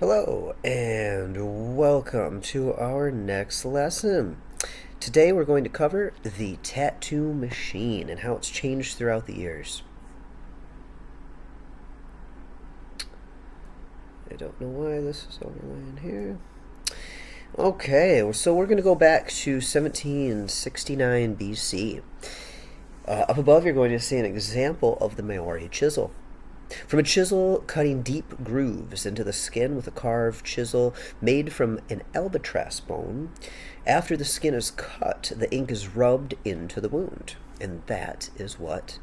Hello and welcome to our next lesson. Today we're going to cover the tattoo machine and how it's changed throughout the years. I don't know why this is overlaying here. Okay, so we're going to go back to 1769 BC. Up above you're going to see an example of the Maori chisel. From a chisel cutting deep grooves into the skin with a carved chisel made from an albatross bone. After the skin is cut, the ink is rubbed into the wound, and that is what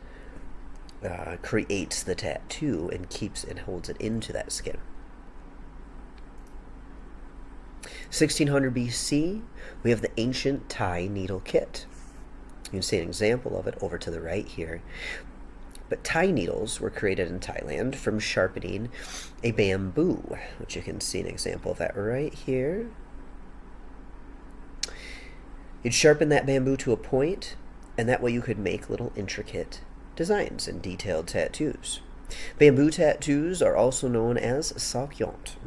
creates the tattoo and keeps and holds it into that skin. 1600 BC, we have the ancient tie needle kit. You can see an example of it over to the right here. But tie needles were created in Thailand from sharpening a bamboo, which you can see an example of that right here. You'd sharpen that bamboo to a point, and that way you could make little intricate designs and detailed tattoos. Bamboo tattoos are also known as sakyont.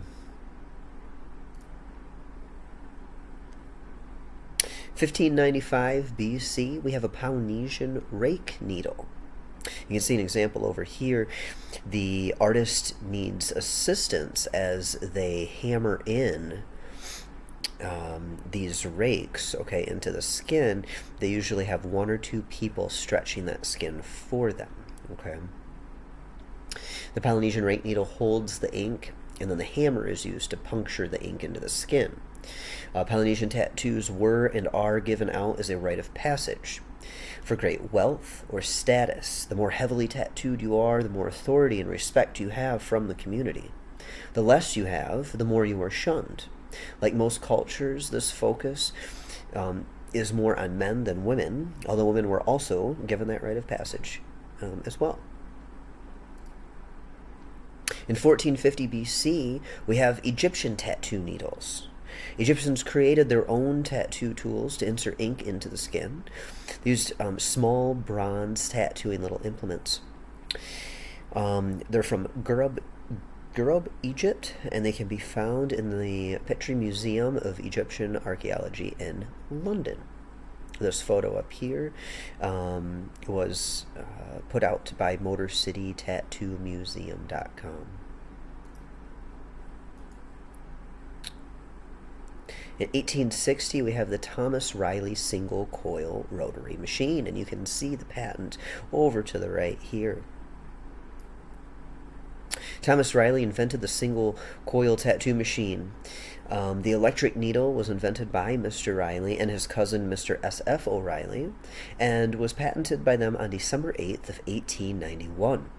1595 BC, we have a Polynesian rake needle. You can see an example over here. The artist needs assistance as they hammer in these rakes, okay, into the skin. They usually have one or two people stretching that skin for them, okay. The Polynesian rake needle holds the ink, and then the hammer is used to puncture the ink into the skin. Polynesian tattoos were and are given out as a rite of passage. For great wealth or status, the more heavily tattooed you are, the more authority and respect you have from the community. The less you have, the more you are shunned. Like most cultures, this focus is more on men than women, although women were also given that rite of passage as well. In 1450 BC, we have Egyptian tattoo needles. Egyptians created their own tattoo tools to insert ink into the skin. They used small bronze tattooing little implements. They're from Gurub, Egypt, and they can be found in the Petrie Museum of Egyptian Archaeology in London. This photo up here was put out by MotorCityTattooMuseum.com. In 1860, we have the Thomas Riley single coil rotary machine, and you can see the patent over to the right here. Thomas Riley invented the single coil tattoo machine. The electric needle was invented by Mr. Riley and his cousin Mr. S.F. O'Reilly, and was patented by them on December 8th of 1891.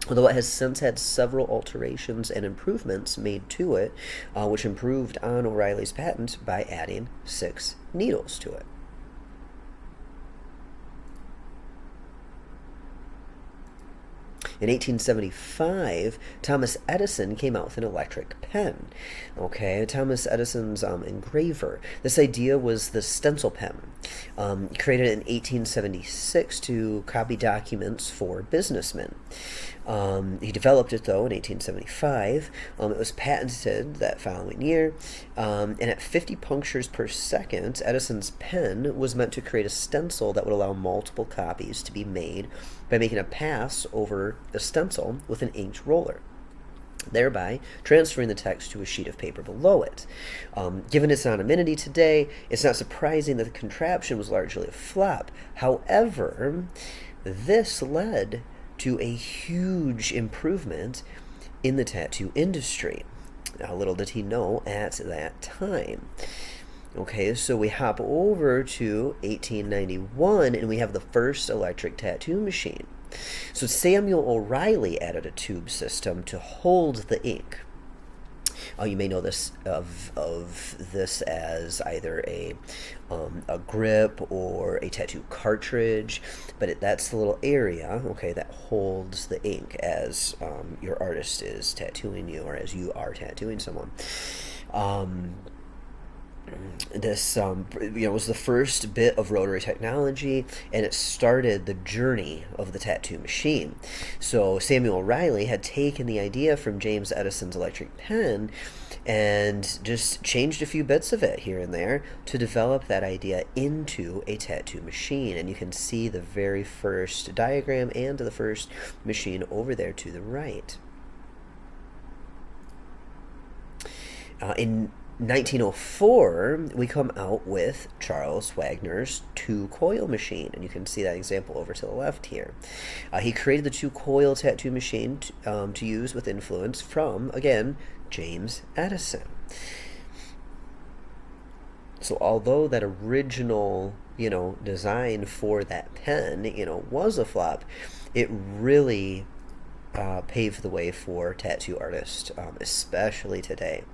Although it has since had several alterations and improvements made to it, which improved on O'Reilly's patent by adding 6 needles to it. In 1875, Thomas Edison came out with an electric pen. Okay, Thomas Edison's engraver. This idea was the stencil pen, created in 1876 to copy documents for businessmen. He developed it, though, in 1875. It was patented that following year, and at 50 punctures per second, Edison's pen was meant to create a stencil that would allow multiple copies to be made by making a pass over a stencil with an inked roller, thereby transferring the text to a sheet of paper below it. Given its anonymity today, it's not surprising that the contraption was largely a flop. However, this led to a huge improvement in the tattoo industry. Little did he know at that time. Okay, so we hop over to 1891, and we have the first electric tattoo machine. So Samuel O'Reilly added a tube system to hold the ink. You may know this of this as either a grip or a tattoo cartridge, but that's the little area, okay, that holds the ink as your artist is tattooing you, or as you are tattooing someone. this was the first bit of rotary technology, and it started the journey of the tattoo machine. So Samuel Riley had taken the idea from James Edison's electric pen and just changed a few bits of it here and there to develop that idea into a tattoo machine. And you can see the very first diagram and the first machine over there to the right. In 1904, we come out with Charles Wagner's two-coil machine, and you can see that example over to the left here. He created the two-coil tattoo machine to use with influence from, again, James Edison. So although that original, design for that pen, was a flop, it really paved the way for tattoo artists, especially today.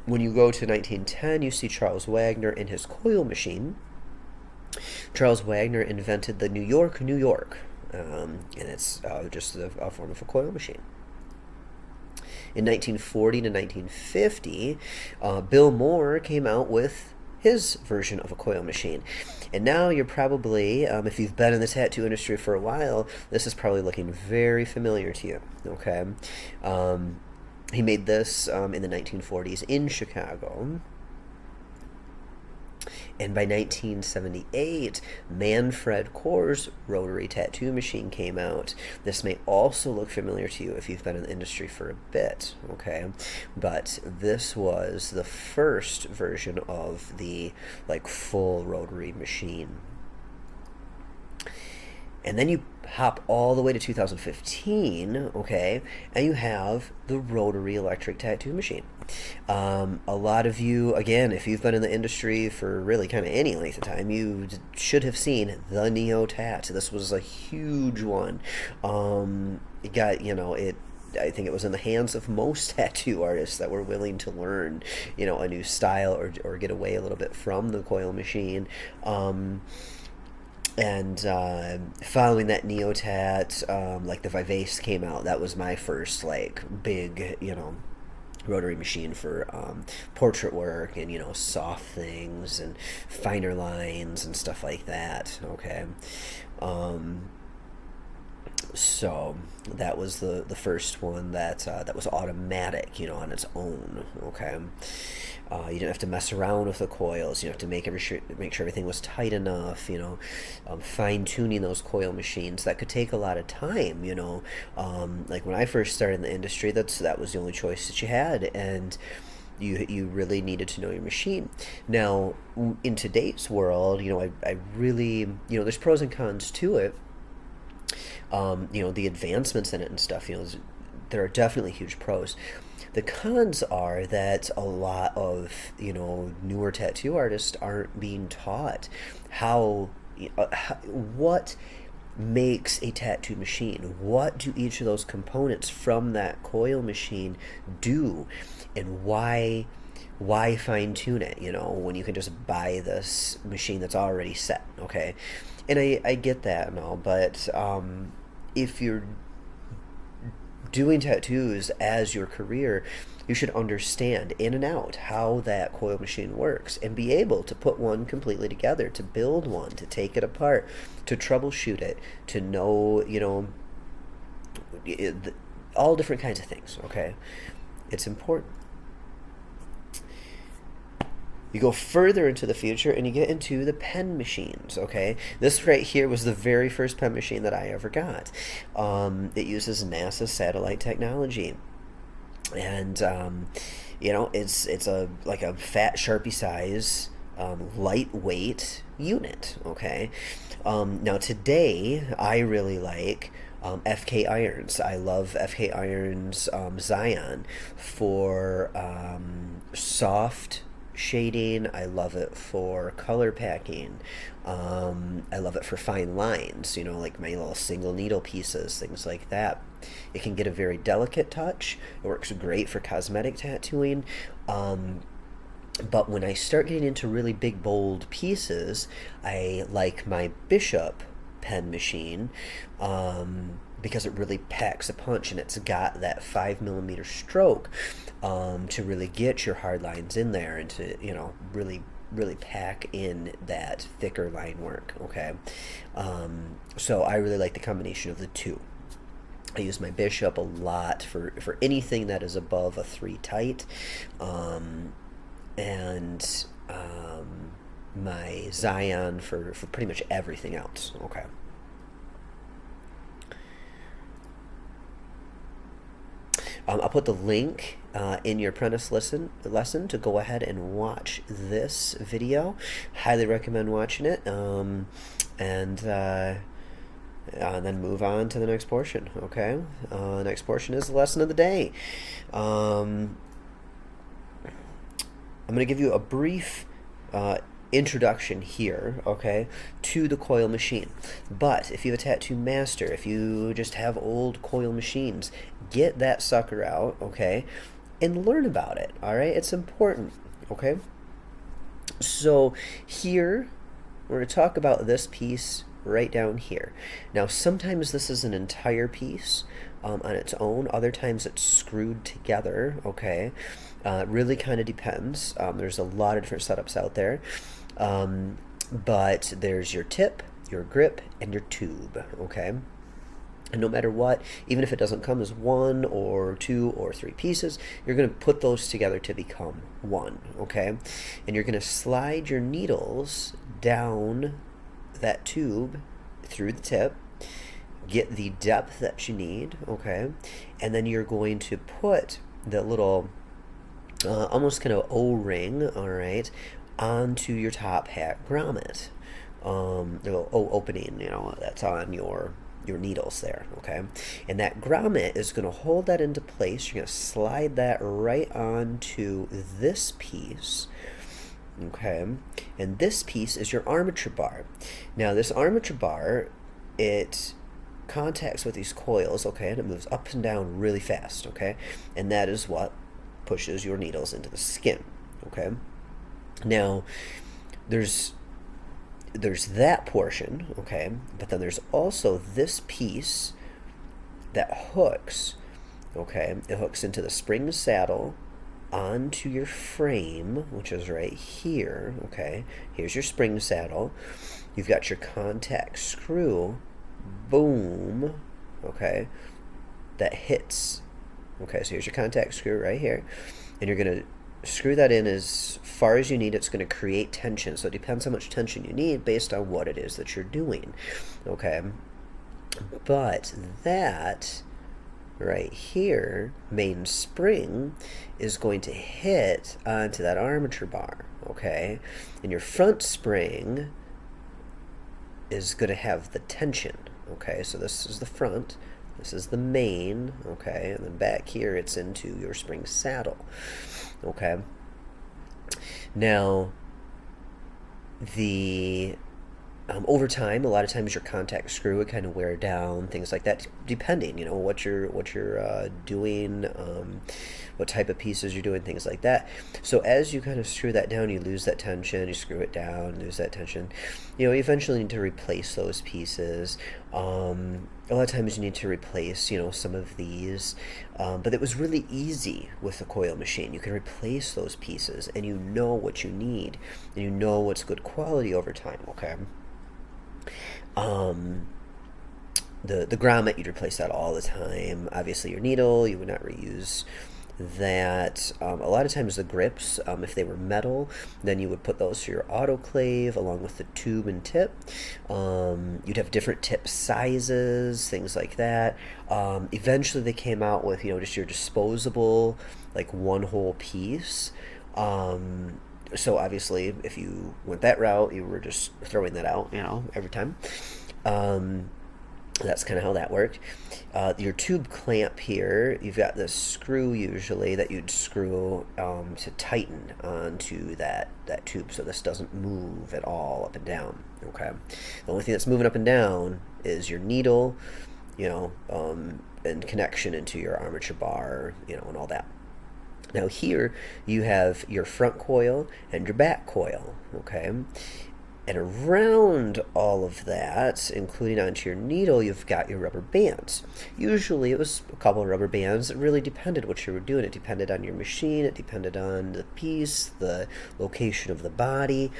When you go to 1910, you see Charles Wagner in his coil machine. Charles Wagner invented the New York, and it's just a form of a coil machine. In 1940 to 1950, Bill Moore came out with his version of a coil machine. And now you're probably, if you've been in the tattoo industry for a while, this is probably looking very familiar to you, okay? He made this in the 1940s in Chicago. And by 1978, Manfred Kohr's rotary tattoo machine came out. This may also look familiar to you if you've been in the industry for a bit, okay? But this was the first version of the full rotary machine. And then you hop all the way to 2015, okay, and you have the rotary electric tattoo machine. A lot of you, again, if you've been in the industry for really kind of any length of time, you should have seen the Neo-Tat. This was a huge one. It got, I think it was in the hands of most tattoo artists that were willing to learn, a new style or get away a little bit from the coil machine. And following that Neo-Tat, the Vivace came out. That was my first big, rotary machine for portrait work and soft things and finer lines and stuff like that. Okay. So that was the first one that was automatic, on its own. Okay. You didn't have to mess around with the coils. You have to make sure everything was tight enough. Fine tuning those coil machines, that could take a lot of time. When I first started in the industry, that was the only choice that you had, and you really needed to know your machine. Now, in today's world, I really, there's pros and cons to it. The advancements in it and stuff. There are definitely huge pros. The cons are that a lot of, newer tattoo artists aren't being taught what makes a tattoo machine. What do each of those components from that coil machine do, and why fine tune it, when you can just buy this machine that's already set, okay? And I get that and all, but if you're doing tattoos as your career, you should understand in and out how that coil machine works and be able to put one completely together, to build one, to take it apart, to troubleshoot it, to know, all different kinds of things, okay? It's important. You go further into the future and you get into the pen machines, okay? This right here was the very first pen machine that I ever got. It uses NASA satellite technology. And, it's a fat Sharpie size, lightweight unit, okay? Now today, I really like FK irons. I love FK irons Zion for soft shading. I love it for color packing. I love it for fine lines, my little single needle pieces, things like that. It can get a very delicate touch. It works great for cosmetic tattooing. But when I start getting into really big, bold pieces, I like my Bishop pen machine. because it really packs a punch, and it's got that 5 millimeter stroke to really get your hard lines in there and to, you know, really pack in that thicker line work. Okay, so I really like the combination of the two. I use my bishop a lot for anything that is above a 3 tight, and my Zion for pretty much everything else. Okay. I'll put the link in your Apprentice lesson to go ahead and watch this video. Highly recommend watching it, and then move on to the next portion. Okay, the next portion is the lesson of the day. I'm going to give you a brief introduction here, okay, to the coil machine. But if you have a tattoo master, if you just have old coil machines, get that sucker out, okay, and learn about it. All right, it's important. Okay, so here we're going to talk about this piece right down here. Now, sometimes this is an entire piece on its own. Other times it's screwed together. Okay, it really kind of depends. There's a lot of different setups out there, but there's your tip, your grip, and your tube. Okay, and no matter what, even if it doesn't come as 1 or 2 or 3 pieces, you're going to put those together to become one. Okay, and you're going to slide your needles down that tube through the tip, get the depth that you need, okay, and then you're going to put the little almost kind of O-ring, all right, onto your top hat grommet, the little opening, you know, that's on your needles there, okay, and that grommet is going to hold that into place. You're going to slide that right onto this piece. Okay, and this piece is your armature bar. Now, this armature bar, it contacts with these coils, okay, and it moves up and down really fast, okay, and that is what pushes your needles into the skin. Okay, now there's that portion, okay, but then there's also this piece that hooks, okay, it hooks into the spring saddle onto your frame, which is right here. Okay, here's your spring saddle. You've got your contact screw, boom, okay, that hits. Okay, so here's your contact screw right here, and you're going to screw that in as far as you need. It's going to create tension, so it depends how much tension you need based on what it is that you're doing. Okay, but that right here, main spring, is going to hit onto that armature bar, okay, and your front spring is going to have the tension. Okay, so this is the front, this is the main, okay, and then back here it's into your spring saddle. Okay, now the over time, a lot of times your contact screw would kind of wear down, things like that, depending, you know, what you're doing, what type of pieces you're doing, things like that. So as you kind of screw that down, you lose that tension, you screw it down, lose that tension. You know, you eventually need to replace those pieces. A lot of times you need to replace, you know, some of these, but it was really easy with the coil machine. You can replace those pieces, and you know what you need, and you know what's good quality over time. Okay. The grommet, you'd replace that all the time. Obviously your needle, you would not reuse that. A lot of times the grips, if they were metal, then you would put those through your autoclave along with the tube and tip. You'd have different tip sizes, things like that. Eventually they came out with, you know, just your disposable, like one whole piece. So obviously, if you went that route, you were just throwing that out, you know, every time. That's kind of how that worked. Your tube clamp here, you've got this screw usually that you'd screw to tighten onto that tube, so this doesn't move at all up and down. Okay, the only thing that's moving up and down is your needle, you know, and connection into your armature bar, you know, and all that. Now here you have your front coil and your back coil, okay? And around all of that, including onto your needle, you've got your rubber bands. Usually it was a couple of rubber bands. It really depended what you were doing. It depended on your machine. It depended on the piece, the location of the body.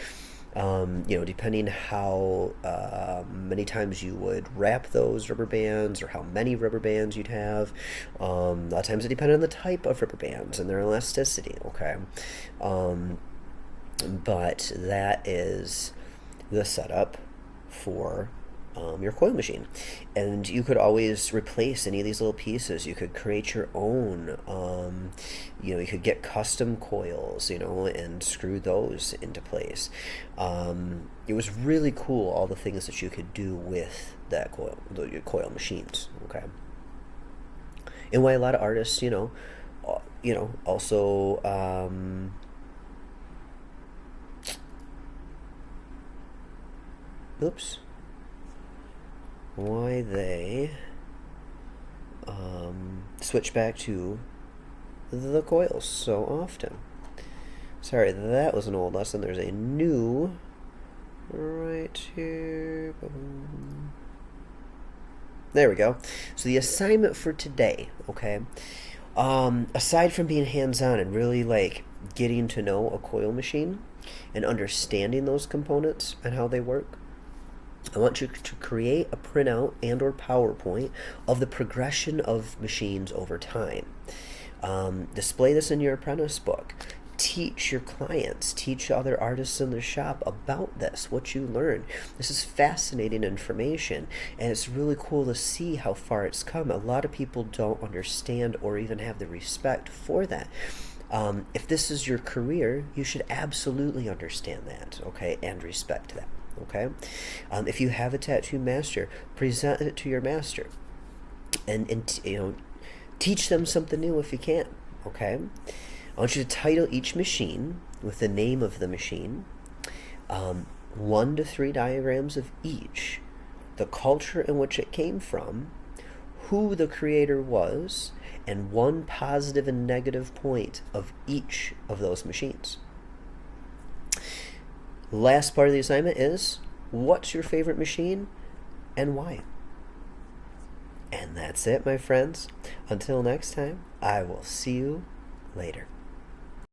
Depending how many times you would wrap those rubber bands or how many rubber bands you'd have. A lot of times it depended on the type of rubber bands and their elasticity, okay? But that is the setup for your coil machine. And you could always replace any of these little pieces. You could create your own. You could get custom coils, and screw those into place. It was really cool, all the things that you could do with that your coil machines, okay? And why a lot of artists, also... why they switch back to the coils so often. Sorry, that was an old lesson. There's a new right here. There we go. So the assignment for today, okay, aside from being hands-on and really getting to know a coil machine and understanding those components and how they work, I want you to create a printout and or PowerPoint of the progression of machines over time. Display this in your apprentice book. Teach your clients, teach other artists in the shop about this, what you learn. This is fascinating information, and it's really cool to see how far it's come. A lot of people don't understand or even have the respect for that. If this is your career, you should absolutely understand that, okay, and respect that. Okay, if you have a tattoo master, present it to your master, and teach them something new if you can. Okay, I want you to title each machine with the name of the machine, 1 to 3 diagrams of each, the culture in which it came from, who the creator was, and 1 positive and negative point of each of those machines. Last part of the assignment is, what's your favorite machine and why? And that's it, my friends. Until next time, I will see you later.